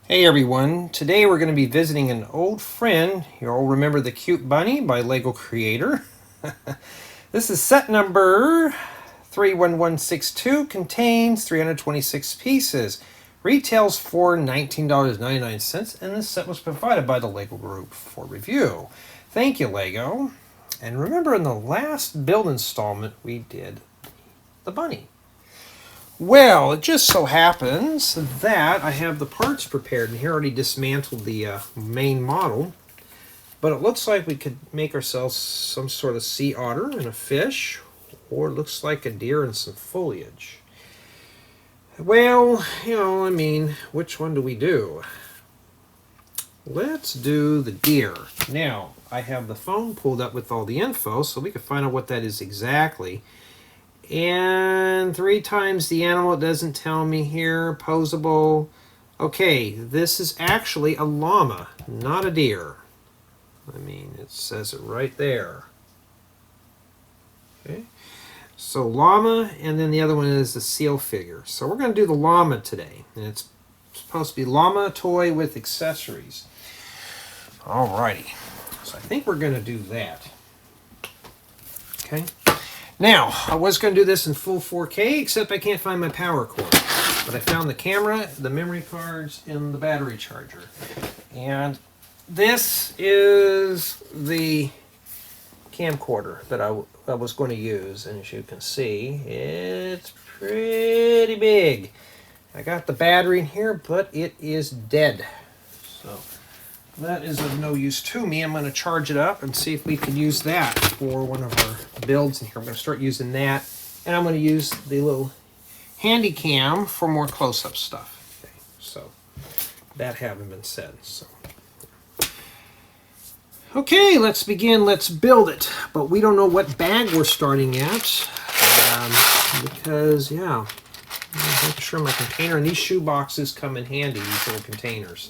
Hey everyone, today we're going to be visiting an old friend. You all remember the Cute Bunny by Lego Creator. This is set number 31162, contains 326 pieces, retails for $19.99, and this set was provided by the Lego Group for review. Thank you, Lego. And remember, in the last build installment we did the bunny. Well, it just so happens that I have the parts prepared, and here I already dismantled the main model. But it looks like we could make ourselves some sort of sea otter and a fish, or it looks like a deer and some foliage. Well, which one do we do? Let's do the deer. Now, I have the phone pulled up with all the info, so we can find out what that is exactly. And 3 times the animal, it doesn't tell me here. Posable. Okay, this is actually a llama, not a deer. It says it right there. Okay, so llama, and then the other one is the seal figure. So we're going to do the llama today, and it's supposed to be llama toy with accessories. Alrighty, so I think we're going to do that. Okay. Now, I was going to do this in full 4K, except I can't find my power cord. But I found the camera, the memory cards, and the battery charger. And this is the camcorder that I was going to use. And as you can see, it's pretty big. I got the battery in here, but it is dead. So that is of no use to me. I'm going to charge it up and see if we can use that for one of our builds in here. I'm going to start using that, and I'm going to use the little handy cam for more close-up stuff. Okay, so that having been said, okay, let's begin. Let's build it. But we don't know what bag we're starting at because, I'm making sure my container, and these shoe boxes come in handy, these little containers.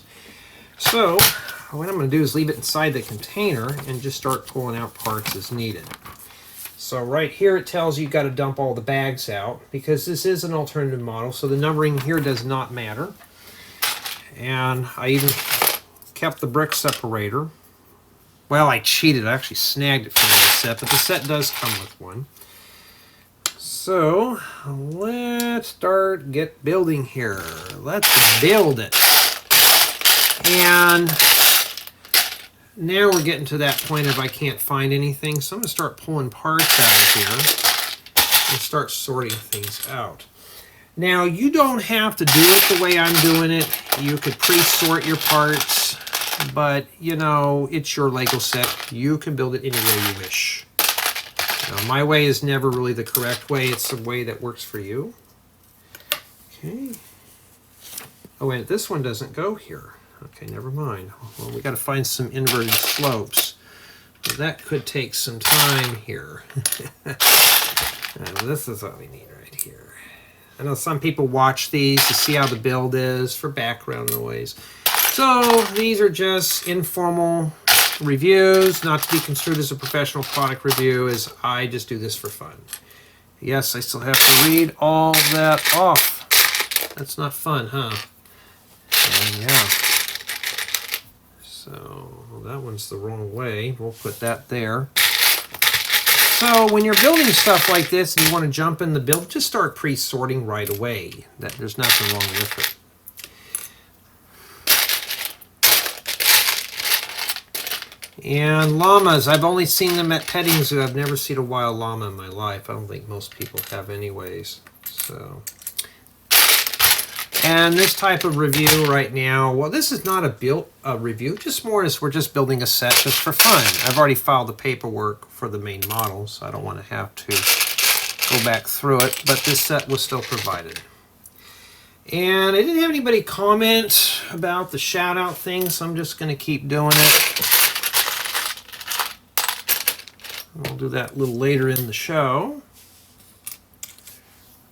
So what I'm going to do is leave it inside the container and just start pulling out parts as needed. So right here it tells you you've got to dump all the bags out because this is an alternative model, so the numbering here does not matter. And I even kept the brick separator. Well, I cheated. I actually snagged it from the set, but the set does come with one. So let's get building here. Let's build it. And now we're getting to that point of I can't find anything, so I'm going to start pulling parts out of here and start sorting things out. Now, you don't have to do it the way I'm doing it. You could pre-sort your parts, but, it's your Lego set. You can build it any way you wish. Now, my way is never really the correct way. It's the way that works for you. Okay. Oh, wait, this one doesn't go here. Okay, never mind. Well, we got to find some inverted slopes. Well, that could take some time here. This is what we need right here. I know some people watch these to see how the build is for background noise. So these are just informal reviews, not to be construed as a professional product review, as I just do this for fun. Yes, I still have to read all that off. That's not fun, huh? And yeah. So that one's the wrong way. We'll put that there. So when you're building stuff like this and you want to jump in the build, just start pre-sorting right away. There's nothing wrong with it. And llamas, I've only seen them at petting zoo. I've never seen a wild llama in my life. I don't think most people have anyways. So. And this type of review right now, well, this is not a review, just more as we're just building a set just for fun. I've already filed the paperwork for the main model, so I don't want to have to go back through it, but this set was still provided. And I didn't have anybody comment about the shout-out thing, so I'm just going to keep doing it. I'll do that a little later in the show.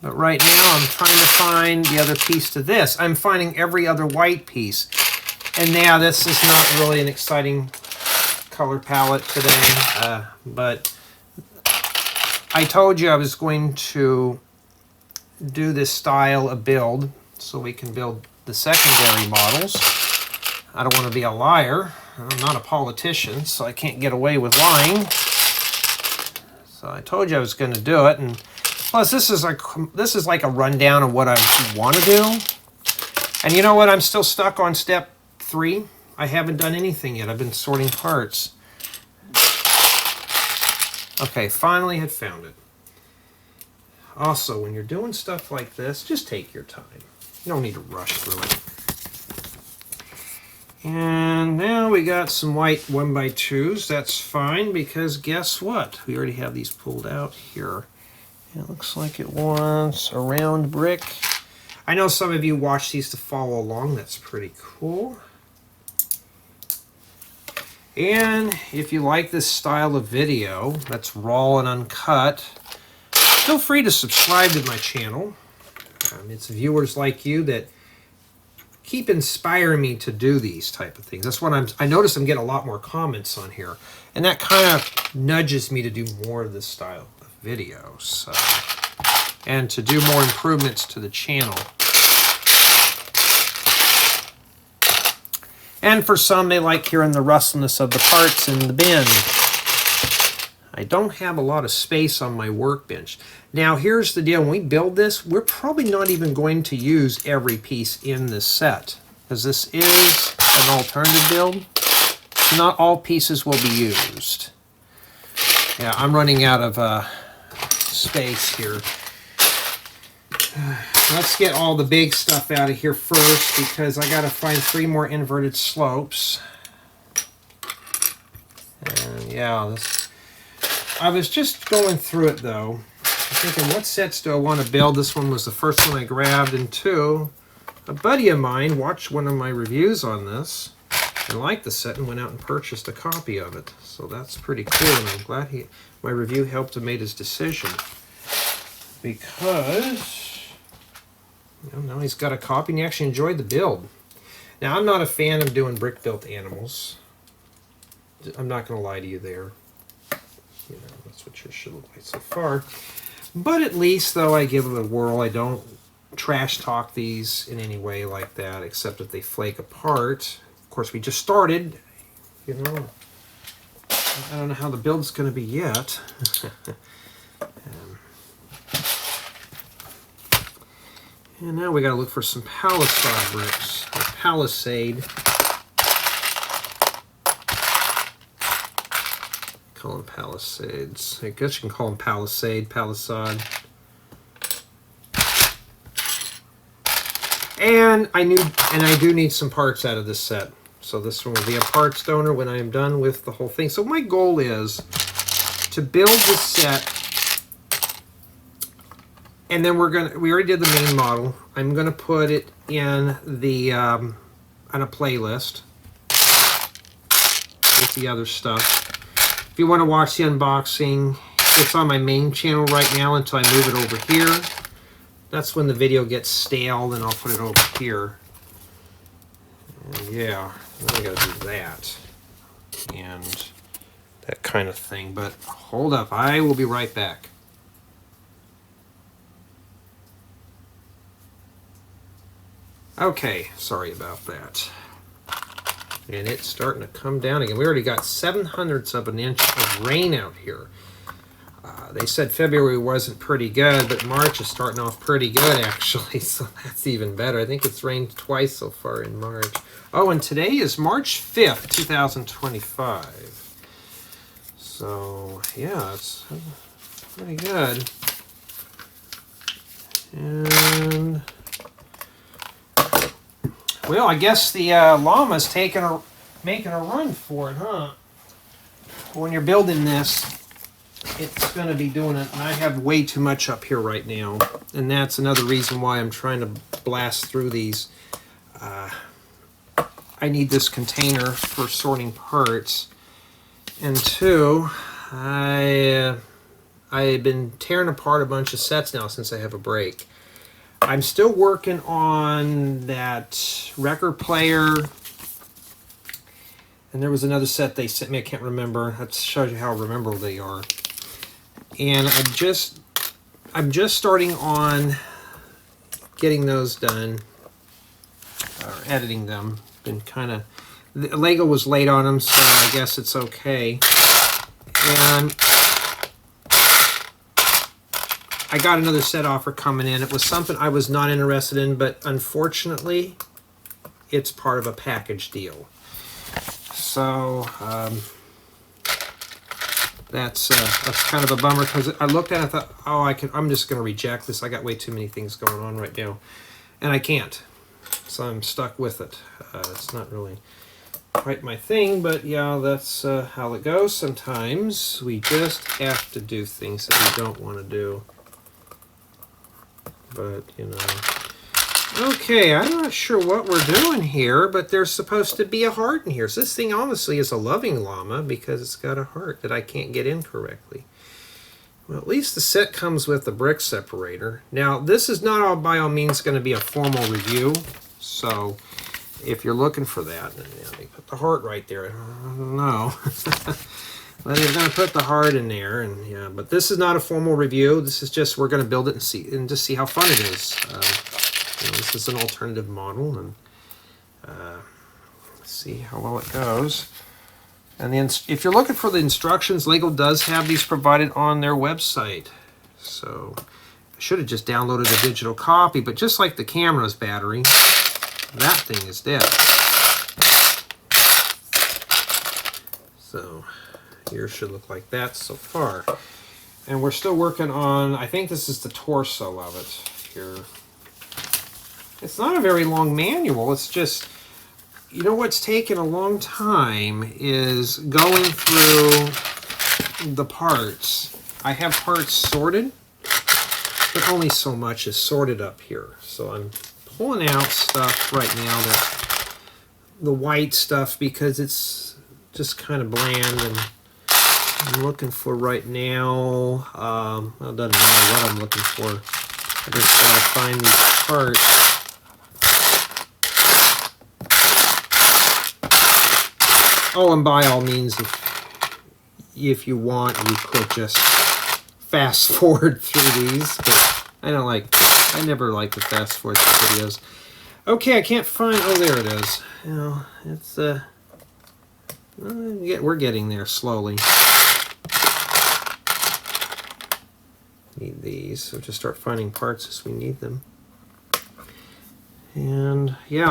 But right now I'm trying to find the other piece to this. I'm finding every other white piece. And now this is not really an exciting color palette today. But I told you I was going to do this style of build so we can build the secondary models. I don't want to be a liar. I'm not a politician, so I can't get away with lying. So I told you I was going to do it, and plus this is like a rundown of what I want to do. And you know what? I'm still stuck on step 3. I haven't done anything yet. I've been sorting parts. Okay, finally had found it. Also, when you're doing stuff like this, just take your time. You don't need to rush through it. And now we got some white 1x2s. That's fine, because guess what? We already have these pulled out here. It looks like it wants a round brick. I know some of you watch these to follow along. That's pretty cool. And if you like this style of video, that's raw and uncut, feel free to subscribe to my channel. It's viewers like you that keep inspiring me to do these type of things. That's what I notice I'm getting a lot more comments on here, and that kind of nudges me to do more of this style of videos, and to do more improvements to the channel. And for some, they like hearing the rustleness of the parts in the bin. I don't have a lot of space on my workbench. Now, here's the deal. When we build this, we're probably not even going to use every piece in this set, because this is an alternative build. Not all pieces will be used. Yeah, I'm running out of space here. Let's get all the big stuff out of here first, because I got to find 3 more inverted slopes. And yeah, I was just going through it though, thinking what sets do I want to build. This one was the first one I grabbed, and 2, a buddy of mine watched one of my reviews on this and liked the set and went out and purchased a copy of it. So that's pretty cool, and I'm glad my review helped him make his decision, because now he's got a copy and he actually enjoyed the build. Now, I'm not a fan of doing brick built animals. I'm not going to lie to you there. You know, that's what yours should look like so far. But at least, though, I give it a whirl. I don't trash talk these in any way like that, except if they flake apart. Of course, we just started. You know, I don't know how the build's going to be yet. And now we got to look for some palisade bricks, or palisade. Call them palisades. I guess you can call them palisade. And I do need some parts out of this set. So this one will be a parts donor when I am done with the whole thing. So my goal is to build this set. And then we already did the main model. I'm gonna put it in the on a playlist with the other stuff. If you want to watch the unboxing, it's on my main channel right now until I move it over here. That's when the video gets stale, then I'll put it over here. And yeah, I gotta do that and that kind of thing. But hold up, I will be right back. Okay, sorry about that. And it's starting to come down again. We already got 0.07 of an inch of rain out here. They said February wasn't pretty good, but March is starting off pretty good actually, so that's even better. I think it's rained twice so far in March. Oh, and today is March 5th, 2025. So, yeah, it's pretty good. And well, I guess the llama's making a run for it, huh? When you're building this, it's going to be doing it. And I have way too much up here right now, and that's another reason why I'm trying to blast through these. I need this container for sorting parts, and 2, I've been tearing apart a bunch of sets now since I have a break. I'm still working on that record player, and there was another set they sent me, I can't remember. That shows you how rememberable they are. And I'm just starting on getting those done, or editing them. been kind of, Lego was late on them, so I guess it's okay. And I got another set offer coming in. It was something I was not interested in, but unfortunately, it's part of a package deal. So that's kind of a bummer, because I looked at it and thought, oh, I'm just going to reject this. I got way too many things going on right now, and I can't. So I'm stuck with it. It's not really quite my thing, but yeah, that's how it goes. Sometimes we just have to do things that we don't want to do. But, you know. Okay, I'm not sure what we're doing here, but there's supposed to be a heart in here. So this thing honestly is a loving llama because it's got a heart that I can't get in correctly. Well, at least the set comes with the brick separator. Now, this is not all by all means going to be a formal review. So if you're looking for that, let me put the heart right there. I don't know. But they're going to put the heart in there, and yeah. But this is not a formal review. This is just we're going to build it and just see how fun it is. You know, this is an alternative model, and see how well it goes. And then, if you're looking for the instructions, Lego does have these provided on their website. So I should have just downloaded a digital copy, but just like the camera's battery, that thing is dead. So yours should look like that so far. And we're still working on, I think this is the torso of it here. It's not a very long manual. It's just, you know what's taken a long time is going through the parts. I have parts sorted, but only so much is sorted up here. So I'm pulling out stuff right now, the white stuff, because it's just kind of bland, and I'm looking for right now, well, it doesn't matter what I'm looking for. I just gotta find these parts. Oh, and by all means, if you want, you could just fast forward through these, but I never like to fast forward through videos. Okay, I can't find, oh, there it is. You know, it's, we're getting there slowly. Need these, so just start finding parts as we need them. And, yeah.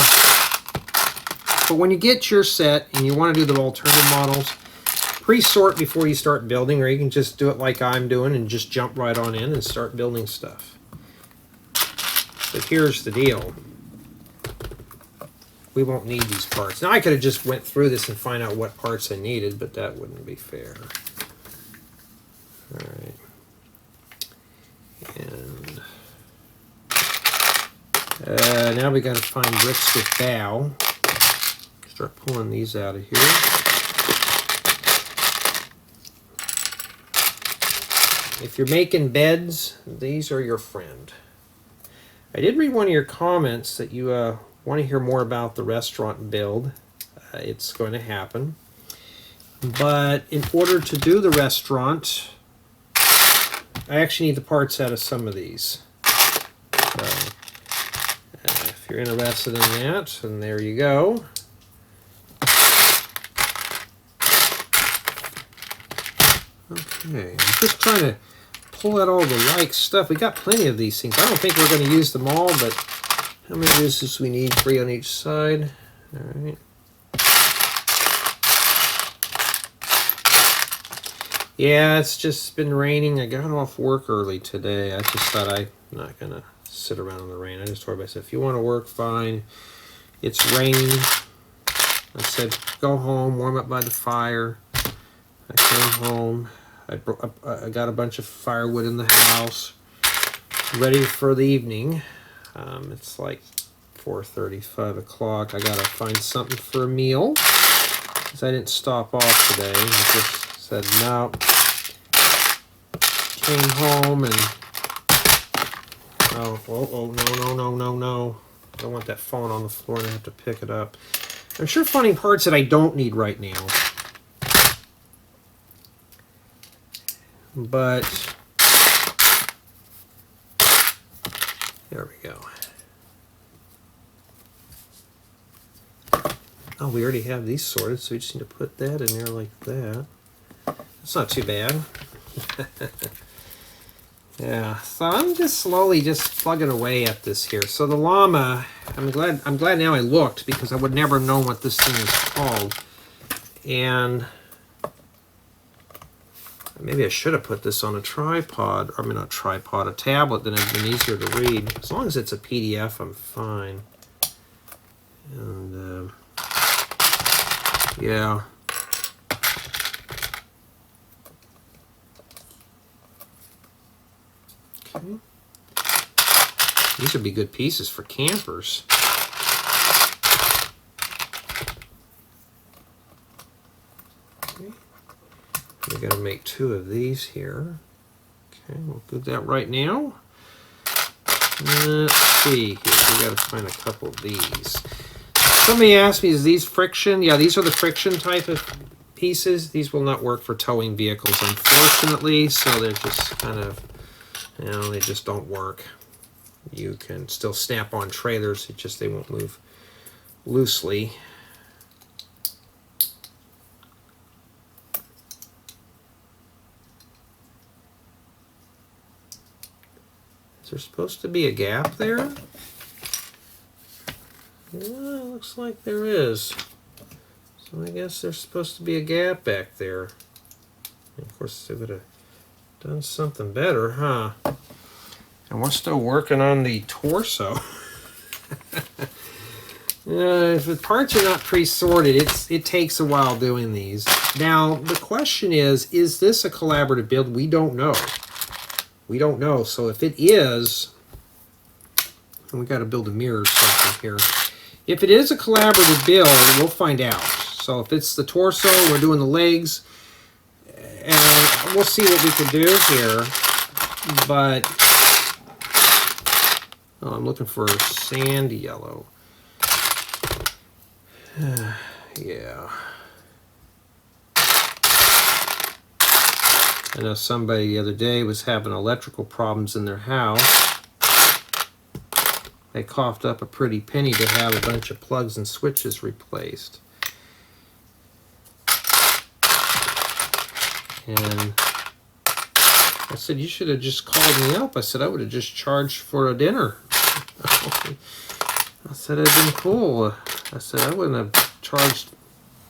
But when you get your set and you want to do the alternative models, pre-sort before you start building, or you can just do it like I'm doing and just jump right on in and start building stuff. But here's the deal. We won't need these parts. Now I could have just went through this and find out what parts I needed, but that wouldn't be fair. All right. And now we got to find bricks with bow. Start pulling these out of here. If you're making beds, these are your friend. I did read one of your comments that you want to hear more about the restaurant build. It's going to happen. But in order to do the restaurant, I actually need the parts out of some of these. So, if you're interested in that, then there you go. Okay, I'm just trying to pull out all the like stuff. We got plenty of these things. I don't think we're going to use them all, but how many uses we need? 3 on each side. All right. Yeah, it's just been raining. I got off work early today. I just thought I'm not going to sit around in the rain. I just told myself, if you want to work, fine. It's raining. I said, go home, warm up by the fire. I came home. I got a bunch of firewood in the house, ready for the evening. It's like 4:30, 5 o'clock. I got to find something for a meal, because I didn't stop off today. I just said, no. Came home and, no. I don't want that falling on the floor and I have to pick it up. I'm sure finding parts that I don't need right now. But there we go. Oh, we already have these sorted, so we just need to put that in there like that. That's not too bad. Yeah, so I'm just slowly just plugging away at this here. So the llama, I'm glad now I looked, because I would never have known what this thing is called. And maybe I should have put this on a tripod. I mean, not tripod, a tablet, then it'd been easier to read. As long as it's a PDF, I'm fine. And yeah. Okay. These would be good pieces for campers. Okay. We're going to make 2 of these here. Okay, we'll do that right now. Let's see here. We got to find a couple of these. Somebody asked me, is these friction? Yeah, these are the friction type of pieces. These will not work for towing vehicles, unfortunately. So they're just kind of, you know, they just don't work. You can still snap on trailers, it just they won't move loosely. Is there supposed to be a gap there? Yeah, looks like there is. So I guess there's supposed to be a gap back there. And of course, they would have done something better, huh? And we're still working on the torso. If the parts are not pre-sorted, it takes a while doing these. Now, the question is this a collaborative build? We don't know. We don't know. So if it is, and we got to build a mirror or something here. If it is a collaborative build, we'll find out. So if it's the torso, we're doing the legs, and we'll see what we can do here. But oh, I'm looking for sandy yellow. Yeah. I know somebody the other day was having electrical problems in their house. They coughed up a pretty penny to have a bunch of plugs and switches replaced. And I said, you should have just called me up. I said, I would have just charged for a dinner. I said, it'd been cool. I said, I wouldn't have charged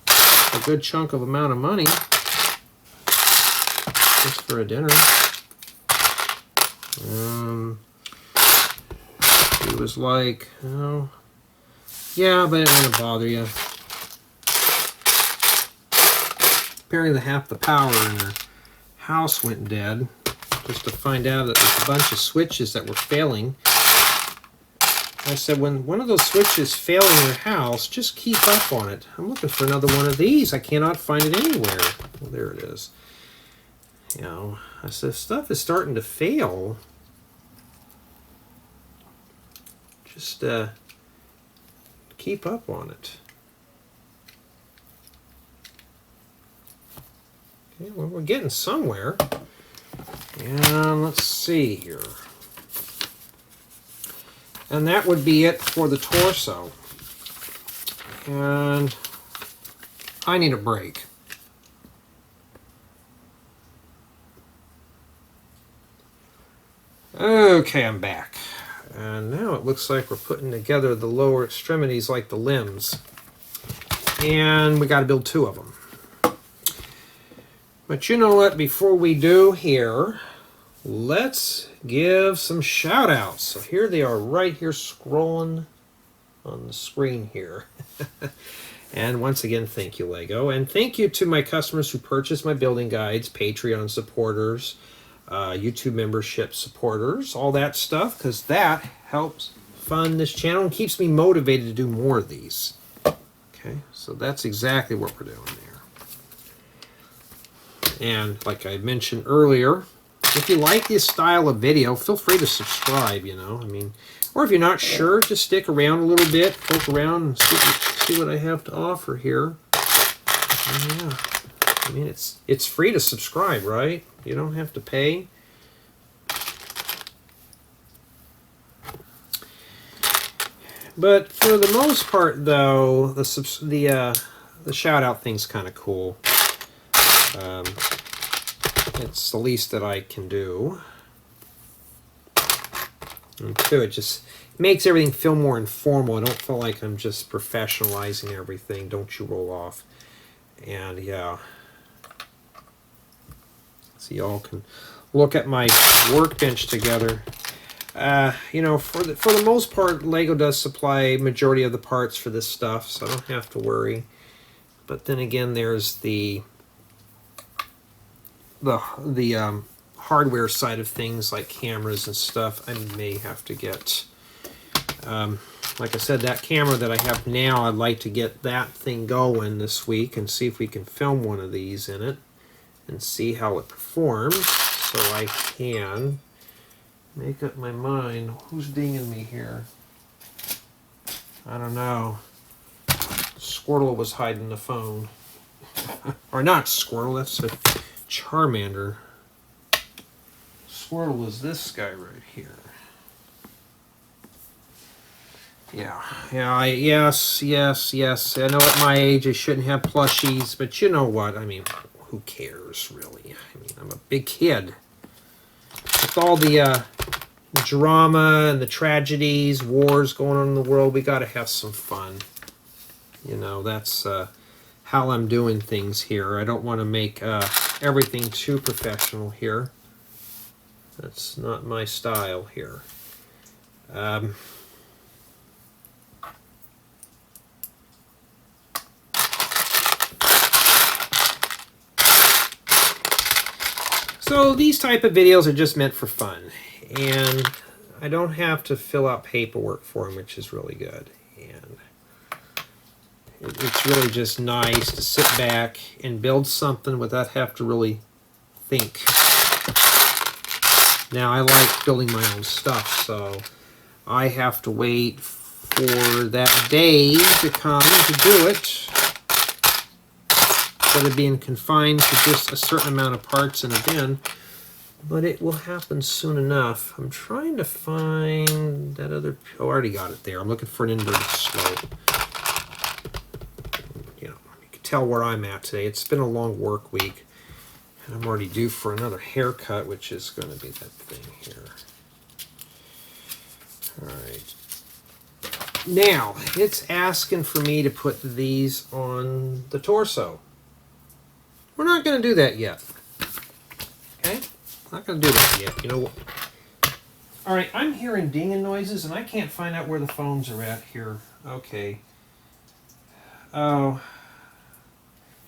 a good chunk of amount of money just for a dinner. He was like, oh, yeah, but it wouldn't bother you. Apparently half the power in the house went dead, just to find out that there's a bunch of switches that were failing. I said, when one of those switches fail in your house, just keep up on it. I'm looking for another one of these. I cannot find it anywhere. Well, there it is. You know, I said, if stuff is starting to fail, just keep up on it. Okay, well, we're getting somewhere. And let's see here. And that would be it for the torso. And I need a break. Okay, I'm back. And now it looks like we're putting together the lower extremities like the limbs. And we got to build 2 of them. But you know what, before we do here, let's give some shout outs. So here they are right here scrolling on the screen here. And once again, thank you, Lego. And thank you to my customers who purchase my building guides, Patreon supporters, YouTube membership supporters, all that stuff, because that helps fund this channel and keeps me motivated to do more of these. Okay, so that's exactly what we're doing there. And like I mentioned earlier, if you like this style of video, feel free to subscribe, you know. I mean, or if you're not sure, just stick around a little bit, poke around and see what I have to offer here. Yeah. I mean, it's free to subscribe, right? You don't have to pay. But for the most part, though, the shout out thing's kind of cool. It's the least that I can do. And two, it just makes everything feel more informal. I don't feel like I'm just professionalizing everything. Don't you roll off. And yeah. So y'all can look at my workbench together. You know, for the most part, Lego does supply majority of the parts for this stuff, so I don't have to worry. But then again, there's the hardware side of things, like cameras and stuff. I may have to get, like I said, that camera that I have now, I'd like to get that thing going this week and see if we can film one of these in it and see how it performs, so I can make up my mind. Who's dinging me here? I don't know. Squirtle was hiding the phone. Or not Squirtle, that's a Charmander. Squirtle is this guy right here. Yeah, yes. I know at my age I shouldn't have plushies, but you know what? I mean, who cares, really? I mean, I'm a big kid. With all the drama and the tragedies, wars going on in the world, we got to have some fun. You know, that's how I'm doing things here. I don't want to make everything too professional here. That's not my style here. So these type of videos are just meant for fun, and I don't have to fill out paperwork for them, which is really good. And it's really just nice to sit back and build something without having to really think. Now, I like building my own stuff, so I have to wait for that day to come to do it, instead of being confined to just a certain amount of parts in a bin. But it will happen soon enough. I'm trying to find that other... Oh, I already got it there. I'm looking for an inverted slope. You know, you can tell where I'm at today. It's been a long work week. And I'm already due for another haircut, which is going to be that thing here. Alright. Now, it's asking for me to put these on the torso. We're not going to do that yet. Okay? Not going to do that yet. You know what? Alright, I'm hearing dinging noises, and I can't find out where the phones are at here. Okay. Oh.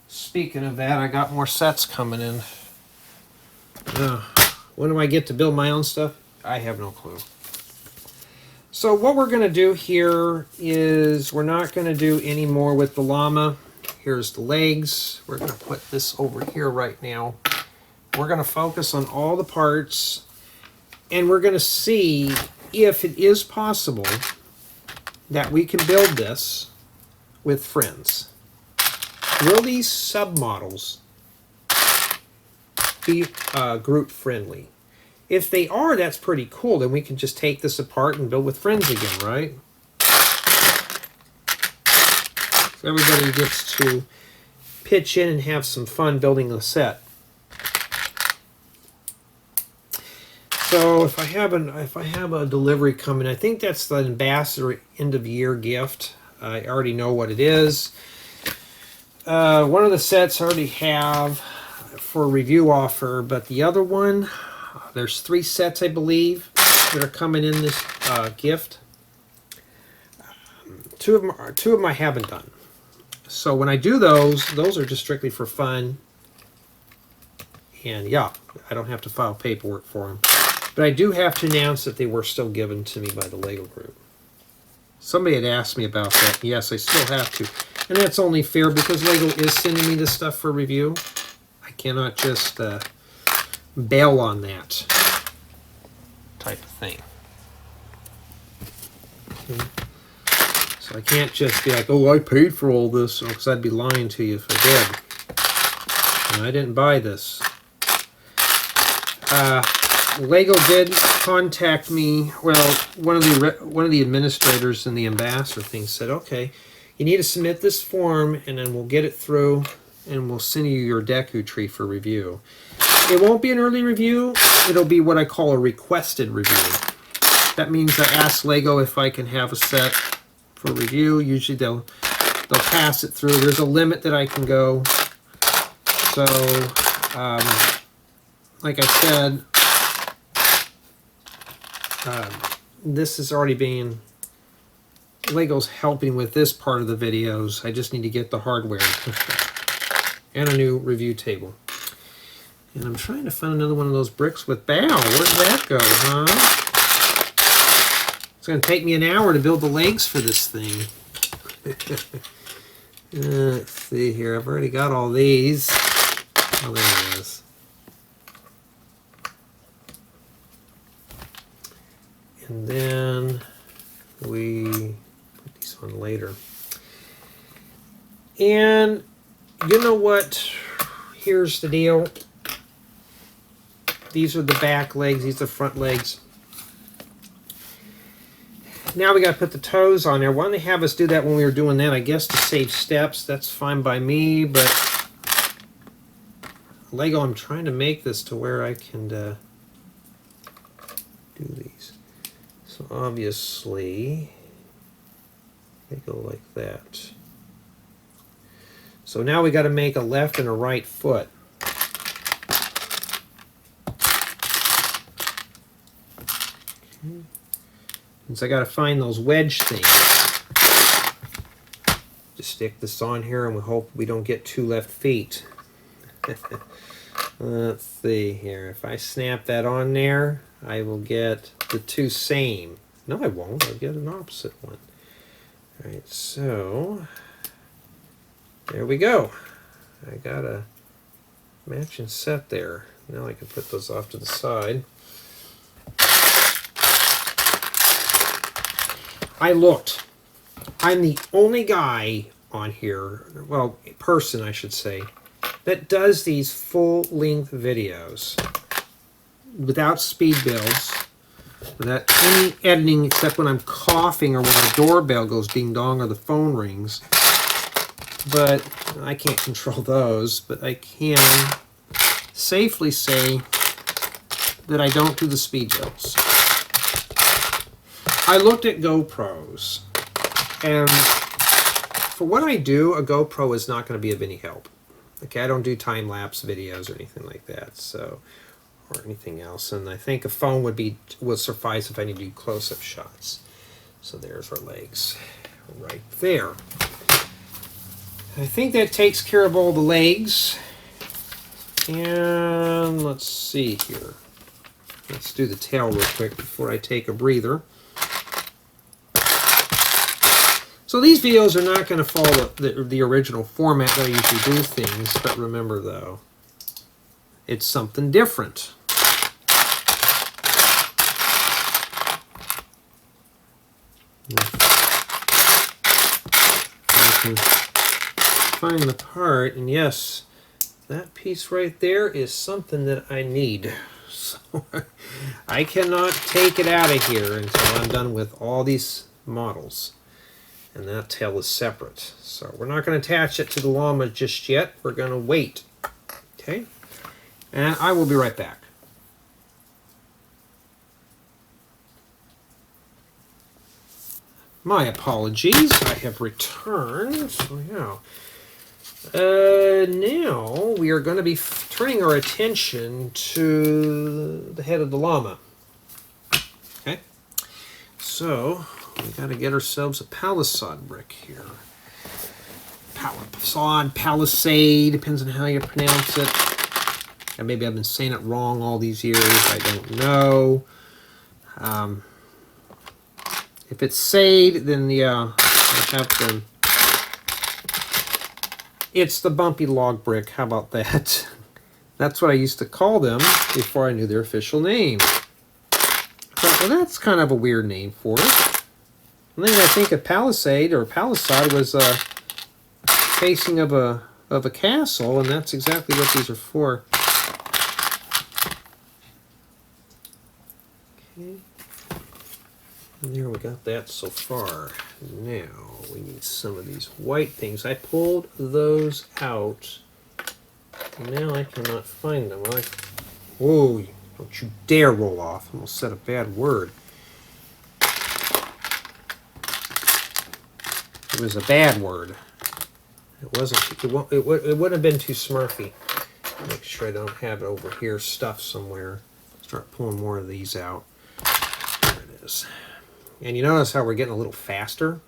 Speaking of that, I got more sets coming in. When do I get to build my own stuff? I have no clue. So what we're going to do here is we're not going to do any more with the llama. Here's the legs. We're going to put this over here right now. We're going to focus on all the parts, and we're going to see if it is possible that we can build this with friends. Will these submodels be group friendly? If they are, that's pretty cool. Then we can just take this apart and build with friends again, right? So everybody gets to pitch in and have some fun building the set. So if I have a delivery coming, I think that's the Ambassador end of year gift. I already know what it is. One of the sets I already have for review offer, but the other one, there's 3 sets I believe that are coming in this gift. Two of them I haven't done. So when I do those are just strictly for fun. And yeah, I don't have to file paperwork for them. But I do have to announce that they were still given to me by the Lego group. Somebody had asked me about that. Yes, I still have to. And that's only fair because Lego is sending me this stuff for review. I cannot just bail on that type of thing. Okay. So I can't just be like, oh, I paid for all this, because I'd be lying to you if I did. And I didn't buy this. Lego did contact me. Well, one of the administrators in the ambassador thing said, okay, you need to submit this form, and then we'll get it through, and we'll send you your Deku tree for review. It won't be an early review. It'll be what I call a requested review. That means I ask Lego if I can have a set for review. Usually they'll pass it through. There's a limit that I can go. So, like I said, this is already being... Lego's helping with this part of the videos. I just need to get the hardware and a new review table. And I'm trying to find another one of those bricks with bow. Where did that go, huh? It's going to take me an hour to build the legs for this thing. Let's see here. I've already got all these. Oh, there it is. And then we put these on later. And you know what? Here's the deal. These are the back legs. These are the front legs. Now we got to put the toes on there. Why don't they have us do that when we were doing that? I guess to save steps. That's fine by me, but Lego, I'm trying to make this to where I can do these. So obviously, they go like that. So now we got to make a left and a right foot. So I got to find those wedge things. Just stick this on here and we hope we don't get two left feet. Let's see here. If I snap that on there, I will get the two same. No, I won't. I'll get an opposite one. All right, so there we go. I got a matching set there. Now I can put those off to the side. I looked. I'm the only guy on here, well, person I should say, that does these full-length videos without speed builds, without any editing except when I'm coughing or when the doorbell goes ding-dong or the phone rings. But I can't control those, but I can safely say that I don't do the speed builds. I looked at GoPros, and for what I do, a GoPro is not going to be of any help. Okay, I don't do time-lapse videos or anything like that, so, or anything else. And I think a phone would suffice if I need to do close-up shots. So there's our legs right there. I think that takes care of all the legs. And let's see here. Let's do the tail real quick before I take a breather. So these videos are not going to follow the original format that I usually do things, but remember though, it's something different. I can find the part, and yes, that piece right there is something that I need. So I cannot take it out of here until I'm done with all these models. And that tail is separate. So we're not going to attach it to the llama just yet. We're going to wait. Okay? And I will be right back. My apologies. I have returned. So yeah. Now we are going to be turning our attention to the head of the llama. Okay? So we got to get ourselves a palisade brick here. Palisade, depends on how you pronounce it. And maybe I've been saying it wrong all these years. I don't know. If it's sade, then yeah, I have to. It's the bumpy log brick. How about that? That's what I used to call them before I knew their official name. Well, that's kind of a weird name for it. And then I think a palisade or palisade was a casing of a castle, and that's exactly what these are for. And there, we got that so far. Now we need some of these white things. I pulled those out. Now I cannot find them. Whoa, don't you dare roll off. I almost said a bad word. It was a bad word. It wasn't. It wouldn't have been too smurfy. Make sure I don't have it over here stuffed somewhere. Start pulling more of these out. There it is. And you notice how we're getting a little faster?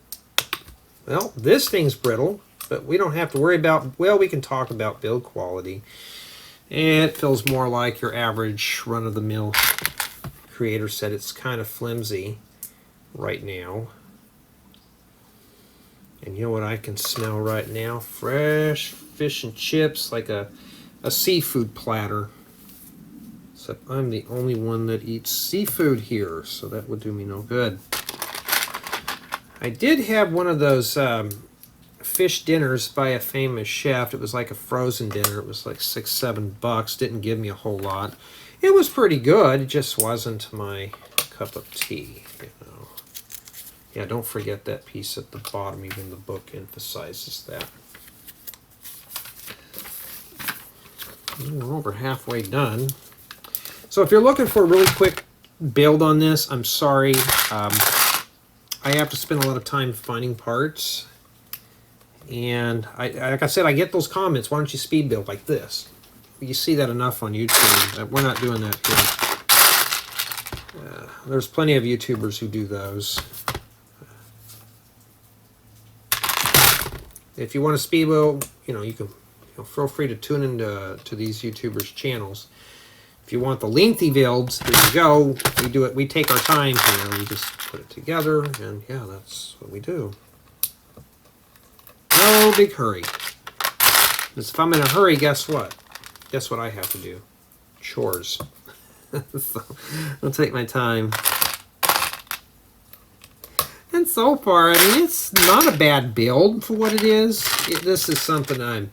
Well, this thing's brittle, but we don't have to worry about, well, we can talk about build quality. And it feels more like your average run-of-the-mill creator said. It's kind of flimsy right now. And you know what I can smell right now? Fresh fish and chips, like a seafood platter. Except I'm the only one that eats seafood here, so that would do me no good. I did have one of those fish dinners by a famous chef. It was like a frozen dinner. It was like $6-7. Didn't give me a whole lot. It was pretty good. It just wasn't my cup of tea, you know. Yeah, don't forget that piece at the bottom. Even the book emphasizes that. We're over halfway done. So if you're looking for a really quick build on this, I'm sorry. I have to spend a lot of time finding parts. And like I said, I get those comments. Why don't you speed build like this? You see that enough on YouTube. We're not doing that here. There's plenty of YouTubers who do those. If you want to speed build, you know, you can feel free to tune into these YouTubers' channels. If you want the lengthy builds, here you go. We do it. We take our time here. We just put it together, and yeah, that's what we do. No big hurry. Because if I'm in a hurry, guess what? Guess what I have to do? Chores. So I'll take my time. And so far, I mean, it's not a bad build for what it is. This is something I'm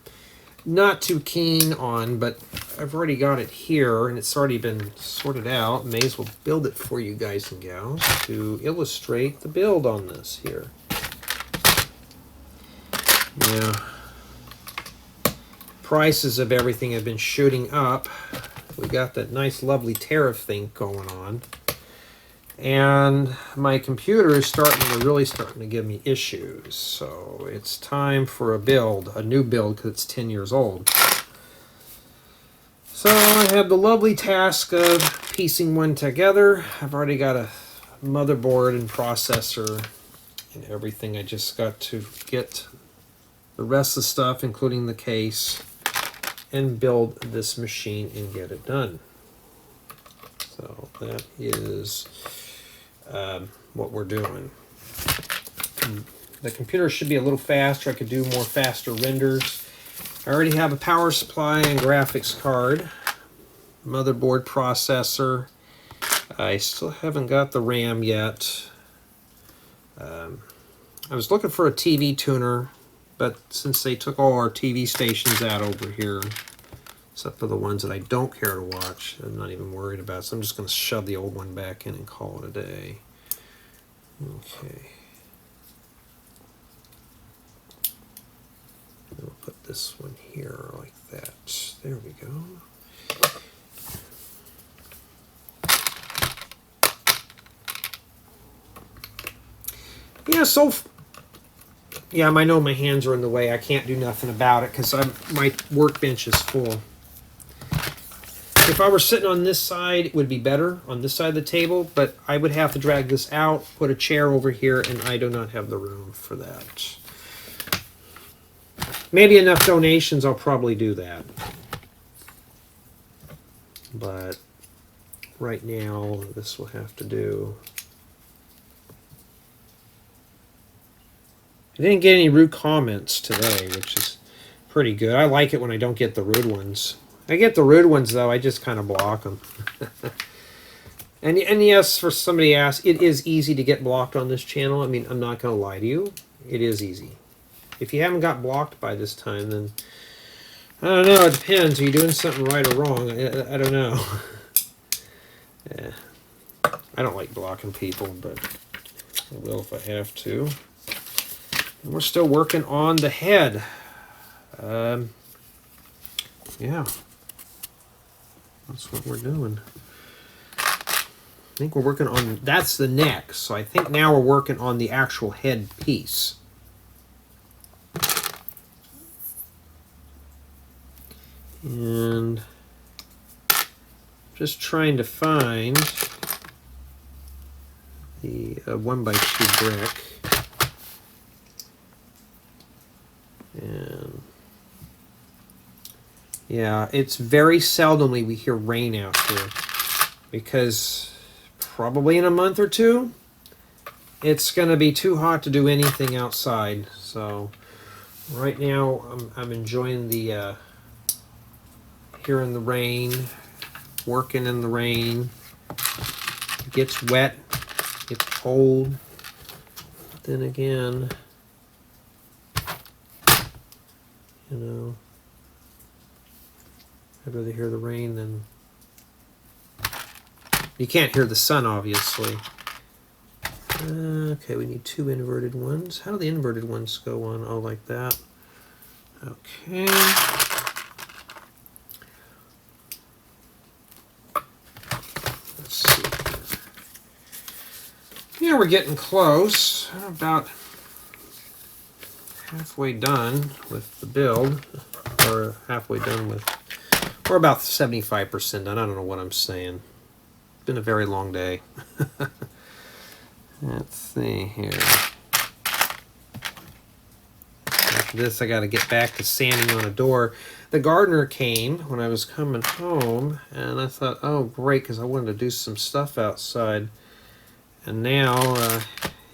not too keen on, but I've already got it here, and it's already been sorted out. May as well build it for you guys and gals to illustrate the build on this here. Yeah. Prices of everything have been shooting up. We got that nice, lovely tariff thing going on. And my computer is really starting to give me issues. So it's time for a build, a new build, because it's 10 years old. So I have the lovely task of piecing one together. I've already got a motherboard and processor and everything. I just got to get the rest of the stuff, including the case, and build this machine and get it done. So that is what we're doing. The computer should be a little faster. I could do more faster renders. I already have a power supply and graphics card, motherboard, processor. I still haven't got the RAM yet. I was looking for a TV tuner, but since they took all our TV stations out over here, except for the ones that I don't care to watch, I'm not even worried about, so I'm just going to shove the old one back in and call it a day. Okay. We'll put this one here like that. There we go. Yeah, yeah, I know my hands are in the way. I can't do nothing about it because my workbench is full. If I were sitting on this side, it would be better on this side of the table, but I would have to drag this out, put a chair over here, and I do not have the room for that. Maybe enough donations, I'll probably do that. But right now, this will have to do. I didn't get any rude comments today, which is pretty good. I like it when I don't get the rude ones. I get the rude ones, though. I just kind of block them. and yes, for somebody asked, it is easy to get blocked on this channel. I mean, I'm not going to lie to you. It is easy. If you haven't got blocked by this time, then I don't know. It depends. Are you doing something right or wrong? I don't know. Yeah. I don't like blocking people, but I will if I have to. And we're still working on the head. Yeah, that's what we're doing. I think we're working on, that's the neck. So I think now we're working on the actual head piece. And just trying to find the 1x2 brick. And yeah, it's very seldomly we hear rain out here, because probably in a month or two it's going to be too hot to do anything outside. So right now I'm enjoying the hearing the rain, working in the rain. It gets wet, gets cold. But then again, you know, I'd rather hear the rain than... You can't hear the sun, obviously. Okay, we need 2 inverted ones. How do the inverted ones go on? Oh, like that. Okay. Let's see here. Yeah, we're getting close. About halfway done with the build. Or halfway done with... We're about 75% done. I don't know what I'm saying. It's been a very long day. Let's see here. After this, I got to get back to sanding on a door. The gardener came when I was coming home, and I thought, oh, great, because I wanted to do some stuff outside. And now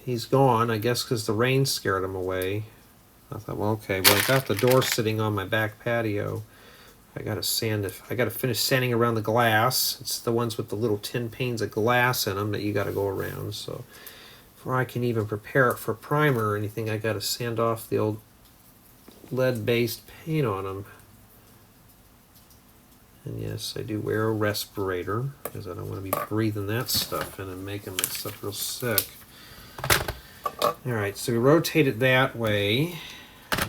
he's gone, I guess because the rain scared him away. I thought, well, okay, well, I got the door sitting on my back patio. I gotta sand it. I gotta finish sanding around the glass. It's the ones with the little tin panes of glass in them that you gotta go around. So before I can even prepare it for primer or anything, I gotta sand off the old lead-based paint on them. And yes, I do wear a respirator because I don't want to be breathing that stuff in and making myself real sick. All right, so we rotate it that way.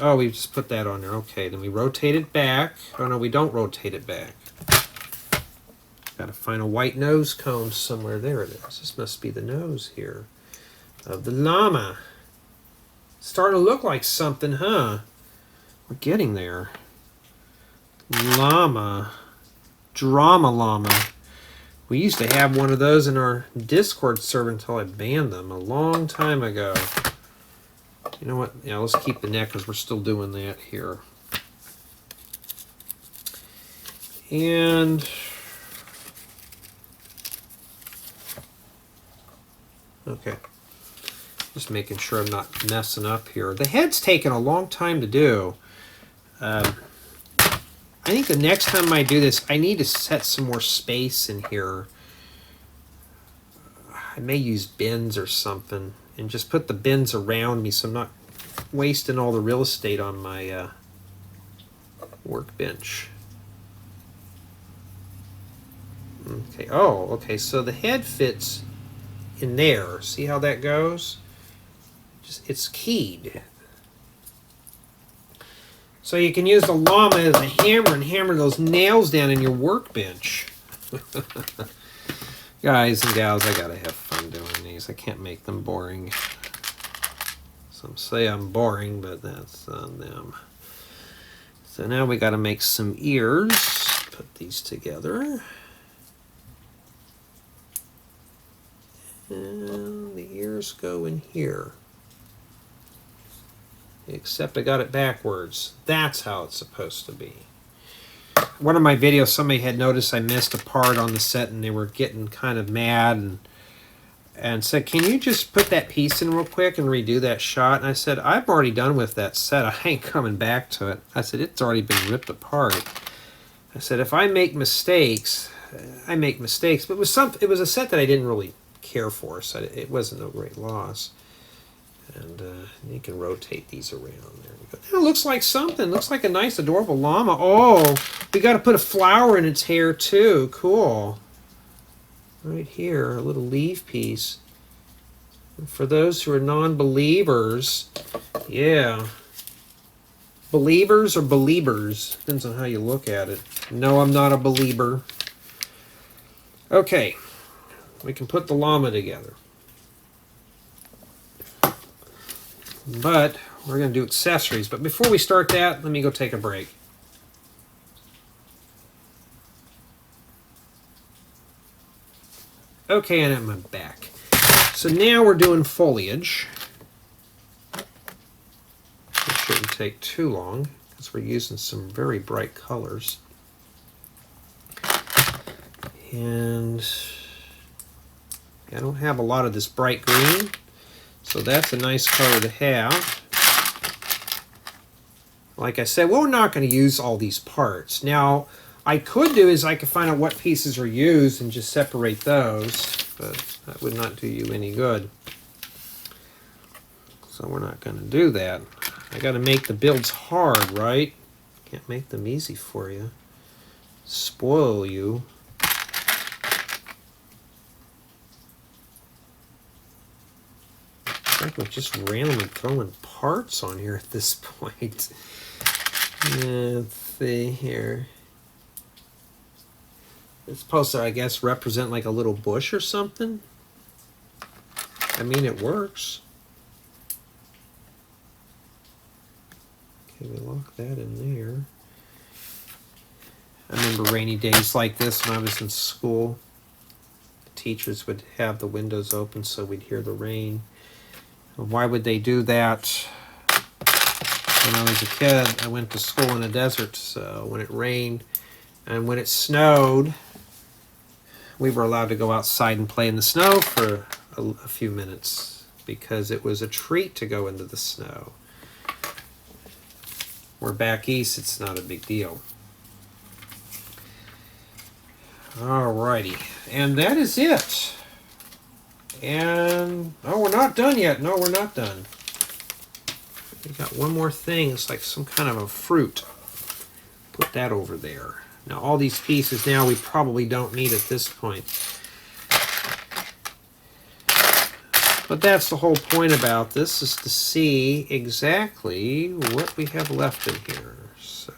Oh, we just put that on there. Okay, then we rotate it back. Oh, no, we don't rotate it back. Got to find a white nose cone somewhere. There it is. This must be the nose here of the llama. Starting to look like something, huh? We're getting there. Llama. Drama llama. We used to have one of those in our Discord server until I banned them a long time ago. You know what? Yeah, let's keep the neck because we're still doing that here. And okay, just making sure I'm not messing up here. The head's taken a long time to do. I think the next time I do this, I need to set some more space in here. I may use bins or something and just put the bins around me so I'm not wasting all the real estate on my workbench. Okay, oh, okay, so the head fits in there. See how that goes? Just, it's keyed. So you can use the llama as a hammer and hammer those nails down in your workbench. Guys and gals, I gotta have fun doing these. I can't make them boring. Some say I'm boring, but that's on them. So now we gotta make some ears. Put these together. And the ears go in here. Except I got it backwards. That's how it's supposed to be. One of my videos, somebody had noticed I missed a part on the set and they were getting kind of mad and said, can you just put that piece in real quick and redo that shot? And I said, I'm already done with that set. I ain't coming back to it. I said, it's already been ripped apart. I said, if I make mistakes, I make mistakes. But it was a set that I didn't really care for, so it wasn't no great loss. And you can rotate these around. There we go. It looks like something. Looks like a nice, adorable llama. Oh, we got to put a flower in its hair too. Cool. Right here, a little leaf piece. For those who are non-believers, yeah. Believers or believers? Depends on how you look at it. No, I'm not a believer. Okay, we can put the llama together. But we're going to do accessories. But before we start that, let me go take a break. Okay, and I'm back. So now we're doing foliage. It shouldn't take too long because we're using some very bright colors. And I don't have a lot of this bright green, so that's a nice color to have. Like I said, well, we're not going to use all these parts. Now, I could do is I could find out what pieces are used and just separate those, but that would not do you any good. So we're not going to do that. I got to make the builds hard, right? Can't make them easy for you. Spoil you. It's like we're just randomly throwing parts on here at this point. Let's see here. It's supposed to, I guess, represent like a little bush or something. I mean, it works. Okay, we lock that in there. I remember rainy days like this when I was in school. The teachers would have the windows open so we'd hear the rain. Why would they do that? When I was a kid, I went to school in the desert, so when it rained and when it snowed, we were allowed to go outside and play in the snow for a few minutes because it was a treat to go into the snow. Where back east, it's not a big deal. Alrighty, and that is it. And, oh, we're not done yet. No, we're not done. We got one more thing. It's like some kind of a fruit. Put that over there. Now, all these pieces now we probably don't need at this point. But that's the whole point about this, is to see exactly what we have left in here. So,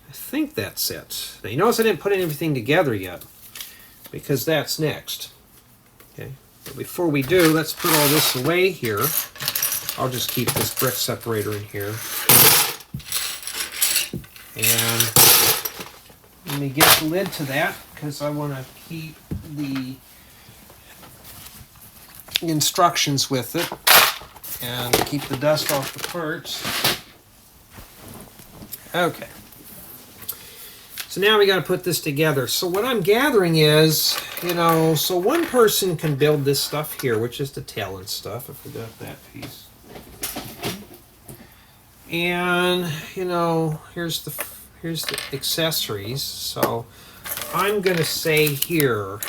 I think that's it. Now, you notice I didn't put everything together yet, because that's next. Okay, but before we do, let's put all this away here. I'll just keep this brick separator in here. And let me get the lid to that, because I want to keep the instructions with it and keep the dust off the parts. Okay. So now we got to put this together. So what I'm gathering is, so one person can build this stuff here, which is the tail and stuff. I forgot that piece. And, here's the accessories. So I'm going to say here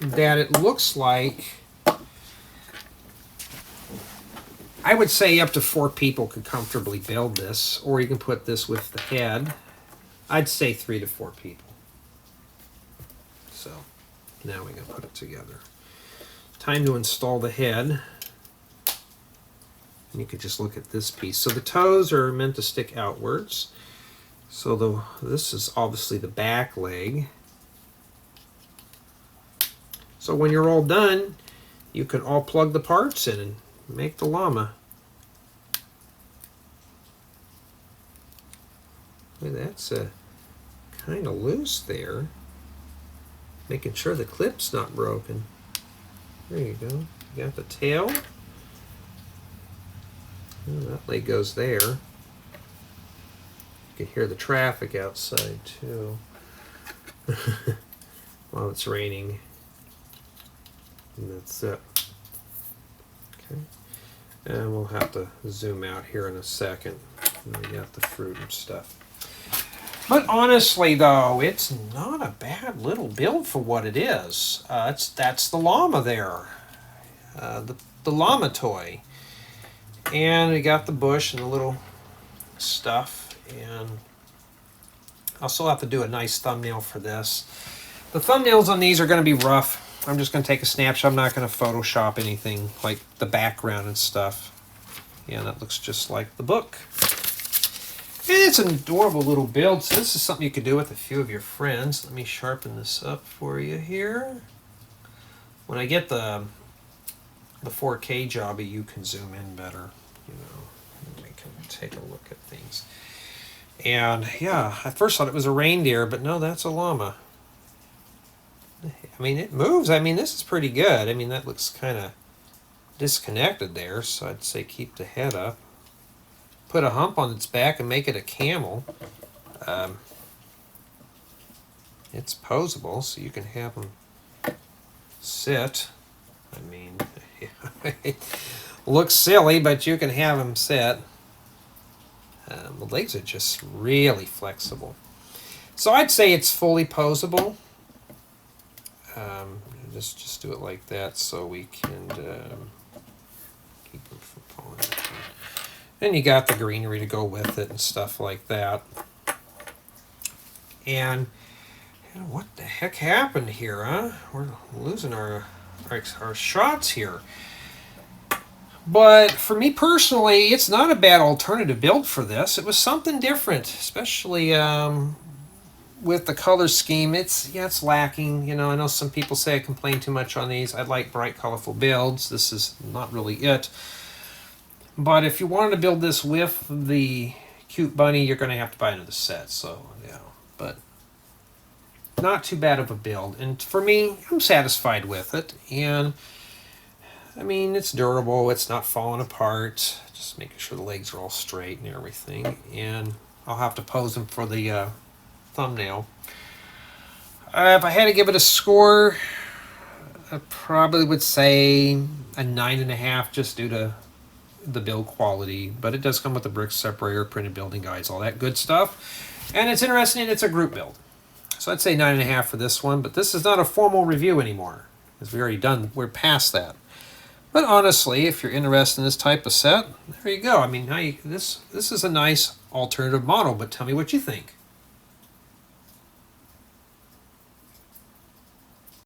that it looks like, I would say up to 4 people could comfortably build this, or you can put this with the head. I'd say 3 to 4 people. So now we're going to put it together. Time to install the head. And you could just look at this piece. So the toes are meant to stick outwards. So this is obviously the back leg. So when you're all done, you can all plug the parts in and make the llama. Hey, that's kind of loose there. Making sure the clip's not broken. There you go. You got the tail. Oh, that leg goes there. You can hear the traffic outside too. While it's raining. And that's it. Okay. And we'll have to zoom out here in a second. And we got the fruit and stuff. But honestly, though, it's not a bad little build for what it is. That's the llama there, the llama toy, and we got the bush and the little stuff. And I'll still have to do a nice thumbnail for this. The thumbnails on these are going to be rough. I'm just going to take a snapshot. I'm not going to Photoshop anything like the background and stuff. Yeah, that looks just like the book. And it's an adorable little build. So this is something you could do with a few of your friends. Let me sharpen this up for you here. When I get the 4K jobby, you can zoom in better. You know, we can take a look at things. And yeah, I first thought it was a reindeer, but no, that's a llama. I mean, it moves. I mean, this is pretty good. I mean, that looks kind of disconnected there, so I'd say keep the head up. Put a hump on its back and make it a camel. It's posable, so you can have them sit. I mean, looks silly, but you can have them sit. The legs are just really flexible. So I'd say it's fully posable. Just do it like that so we can keep them from falling apart. And you got the greenery to go with it and stuff like that. And what the heck happened here, huh? We're losing our shots here. But for me personally, it's not a bad alternative build for this. It was something different, especially with the color scheme. It's lacking. You know, I know some people say I complain too much on these. I like bright, colorful builds. This is not really it. But if you wanted to build this with the cute bunny, you're going to have to buy another set. So, yeah. But not too bad of a build. And for me, I'm satisfied with it. And, I mean, it's durable. It's not falling apart. Just making sure the legs are all straight and everything. And I'll have to pose them for the thumbnail. If I had to give it a score, I probably would say a 9.5 just due to the build quality, but it does come with the Brick Separator, printed building guides, all that good stuff. And it's interesting, and it's a group build. So I'd say 9.5 for this one, but this is not a formal review anymore, because we're past that. But honestly, if you're interested in this type of set, there you go. I mean, this is a nice alternative model, but tell me what you think.